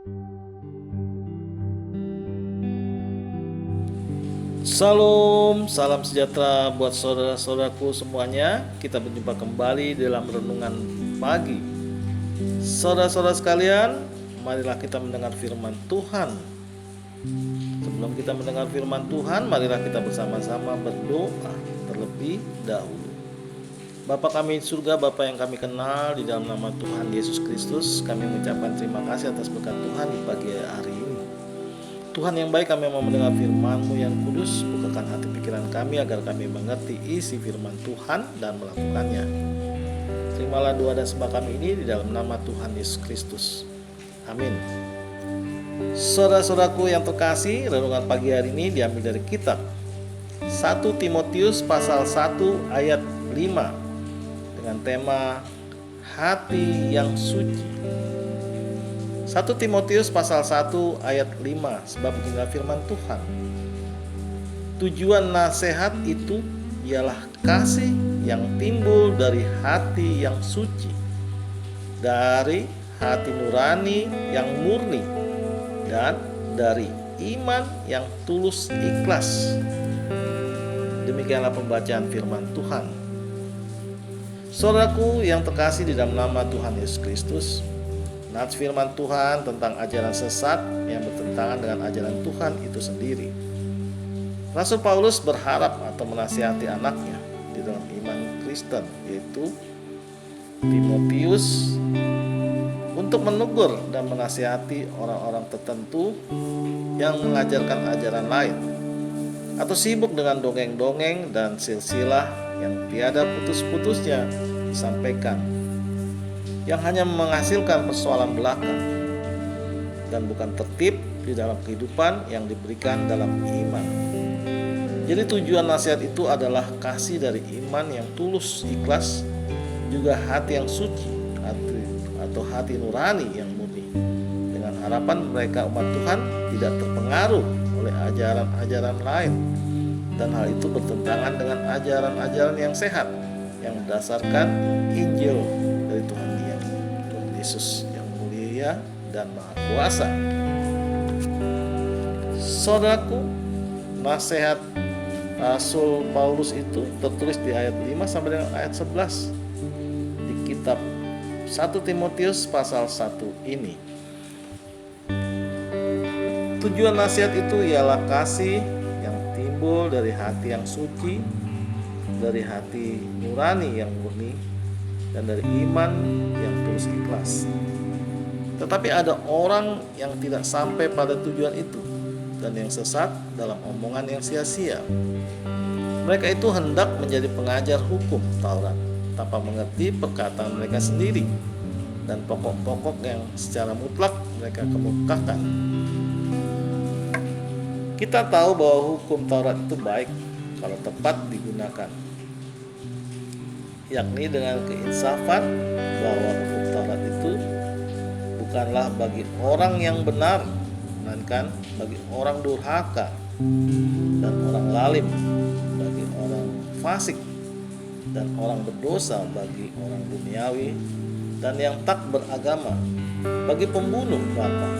Salam, salam sejahtera buat saudara-saudaraku semuanya. Kita berjumpa kembali dalam renungan pagi. Saudara-saudara sekalian, marilah kita mendengar firman Tuhan. Sebelum kita mendengar firman Tuhan, marilah kita bersama-sama berdoa terlebih dahulu. Bapa kami di surga, Bapa yang kami kenal, di dalam nama Tuhan Yesus Kristus, kami mengucapkan terima kasih atas berkat Tuhan di pagi hari ini. Tuhan yang baik, kami mau mendengar firman-Mu yang kudus. Bukakan hati pikiran kami agar kami mengerti isi firman Tuhan dan melakukannya. Terimalah doa dan sembah kami ini di dalam nama Tuhan Yesus Kristus. Amin. Saudara-saudaraku yang terkasih, renungan pagi hari ini diambil dari kitab 1 Timotius pasal 1 ayat 5 dengan tema hati yang suci. 1 Timotius pasal 1 ayat 5, sebab beginilah firman Tuhan. Tujuan nasihat itu ialah kasih yang timbul dari hati yang suci, dari hati nurani yang murni, dan dari iman yang tulus ikhlas. Demikianlah pembacaan firman Tuhan. Saudaraku yang terkasih di dalam nama Tuhan Yesus Kristus, nats firman Tuhan tentang ajaran sesat yang bertentangan dengan ajaran Tuhan itu sendiri. Rasul Paulus berharap atau menasihati anaknya di dalam iman Kristen, yaitu Timotius, untuk menegur dan menasihati orang-orang tertentu yang mengajarkan ajaran lain atau sibuk dengan dongeng-dongeng dan silsilah yang tiada putus-putusnya disampaikan, yang hanya menghasilkan persoalan belaka dan bukan tertib di dalam kehidupan yang diberikan dalam iman. Jadi tujuan nasihat itu adalah kasih dari iman yang tulus ikhlas, juga hati yang suci, hati nurani yang murni, dengan harapan mereka umat Tuhan tidak terpengaruh oleh ajaran-ajaran lain, dan hal itu bertentangan dengan ajaran-ajaran yang sehat yang berdasarkan Injil dari Tuhan Yesus yang mulia dan maha kuasa. Saudaraku, nasihat Rasul Paulus itu tertulis di ayat 5 sampai dengan ayat 11 di kitab 1 Timotius pasal 1 ini. Tujuan nasihat itu ialah kasih yang timbul dari hati yang suci, dari hati nurani yang murni, dan dari iman yang tulus ikhlas. Tetapi ada orang yang tidak sampai pada tujuan itu dan yang sesat dalam omongan yang sia-sia. Mereka itu hendak menjadi pengajar hukum Taurat tanpa mengerti perkataan mereka sendiri dan pokok-pokok yang secara mutlak mereka kemukakan. Kita tahu bahwa hukum Taurat itu baik kalau tepat digunakan, yakni dengan keinsafan bahwa hukum Taurat itu bukanlah bagi orang yang benar, melainkan bagi orang durhaka dan orang lalim, bagi orang fasik dan orang berdosa, bagi orang duniawi dan yang tak beragama, bagi pembunuh bapak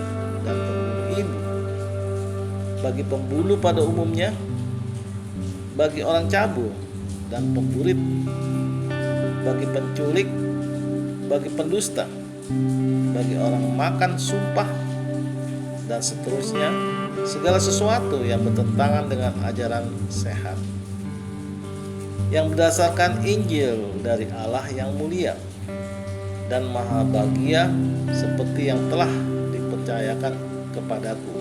dan pembunuh ibu, bagi pembunuh pada umumnya, bagi orang cabul dan pemburit, bagi penculik, bagi pendusta, bagi orang makan sumpah, dan seterusnya, segala sesuatu yang bertentangan dengan ajaran sehat yang berdasarkan Injil dari Allah yang mulia dan maha bahagia, seperti yang telah dipercayakan kepadaku.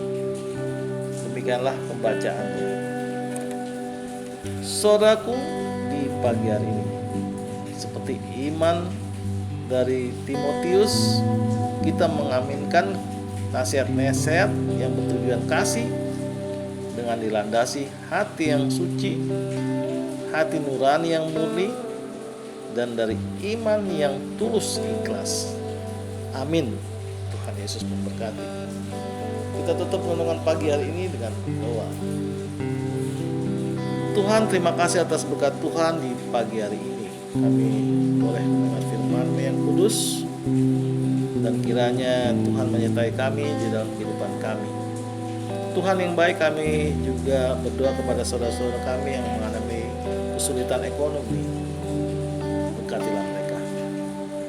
Demikianlah pembacaannya. Saudaraku, di pagi hari ini, seperti iman dari Timotius, kita mengaminkan nasihat-nasihat yang bertujuan kasih dengan dilandasi hati yang suci, hati nurani yang murni, dan dari iman yang tulus ikhlas. Amin. Tuhan Yesus memberkati. Kita tutup renungan pagi hari ini dengan doa. Tuhan, terima kasih atas berkat Tuhan di pagi hari ini. Kami boleh mendengar firman-Mu yang kudus. dan kiranya Tuhan menyertai kami di dalam kehidupan kami. Tuhan yang baik, kami juga berdoa kepada saudara-saudara kami yang mengalami kesulitan ekonomi. Berkatilah mereka.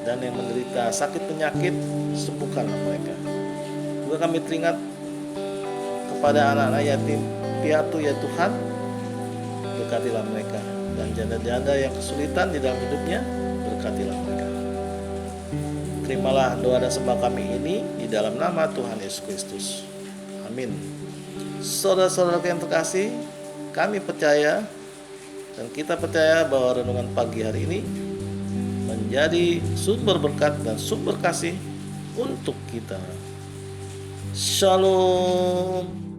Dan yang menderita sakit penyakit, sembuhkanlah mereka. Juga kami teringat kepada anak-anak yatim piatu ya Tuhan, berkatilah mereka. Dan janda-janda yang kesulitan di dalam hidupnya, berkatilah mereka. Terimalah doa dan sembah kami ini di dalam nama Tuhan Yesus Kristus. Amin. Saudara-saudara yang terkasih, kami percaya dan kita percaya bahwa renungan pagi hari ini menjadi sumber berkat dan sumber kasih untuk kita. Shalom.